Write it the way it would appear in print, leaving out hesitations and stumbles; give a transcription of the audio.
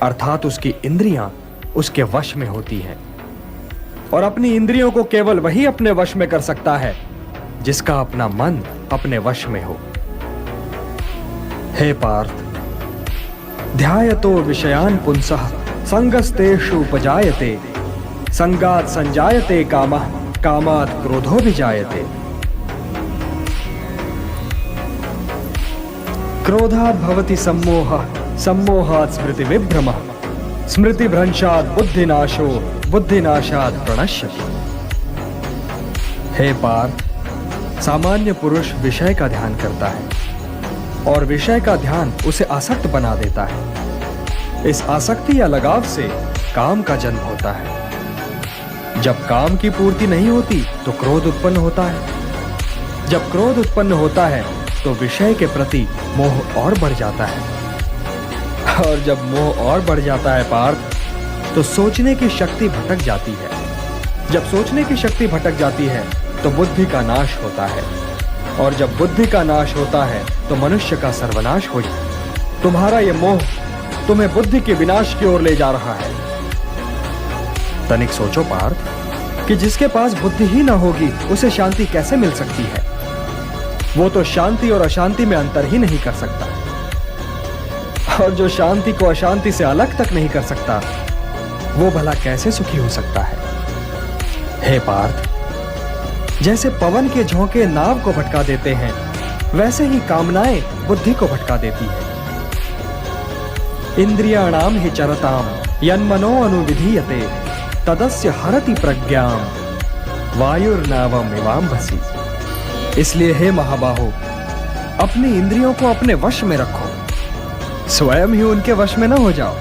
अर्थात उसकी इंद्रियां उसके वश में होती हैं। और अपनी इंद्रियों को केवल वही अपने वश में कर सकता है जिसका अपना मन अपने वश में हो। हे पार्थ, ध्यायतो विषयान् पुंसः संगस्तेषु उपजायते, संगात् संजायते कामः, कामात् क्रोधो विजायते। क्रोधात् भवति सम्मोहः, सम्मोहात् स्मृति विभ्रमः, स्मृतिभ्रंशात् बुद्धिनाशो, बुद्धिनाशात् प्रणश्यति। हे पार्थ, सामान्य पुरुष विषय का ध्यान करता है और विषय का ध्यान उसे आसक्त बना देता है। इस आसक्ति या लगाव से काम का जन्म होता है। जब काम की पूर्ति नहीं होती तो क्रोध उत्पन्न होता है। जब क्रोध उत्पन्न होता है तो विषय के प्रति मोह और बढ़ जाता है। और जब मोह और बढ़ जाता है पार्थ, तो सोचने की शक्ति भटक जाती है। जब सोचने की शक्ति भटक जाती है तो बुद्धि का नाश होता है। और जब बुद्धि का नाश होता है तो मनुष्य का सर्वनाश हो जाता है। तुम्हारा यह मोह तुम्हें बुद्धि के विनाश की ओर ले जा रहा है। तनिक सोचो पार्थ कि जिसके पास बुद्धि ही ना होगी उसे शांति कैसे मिल सकती है। वो तो शांति और अशांति में अंतर ही नहीं कर सकता। और जो शांति को अशांति से अलग तक नहीं कर सकता, वो भला कैसे सुखी हो सकता है। हे पार्थ, जैसे पवन के झोंके नाव को भटका देते हैं, वैसे ही कामनाएं बुद्धि को भटका देती है। इंद्रियाणाम हि चरताम यन्मनो अनुविधीयते, तदस्य हरति प्रज्ञाम वायुर्नावम इवाम्भसि। इसलिए हे महाबाहो, अपनी इंद्रियों को अपने वश में रखो, स्वयं ही उनके वश में न हो जाओ।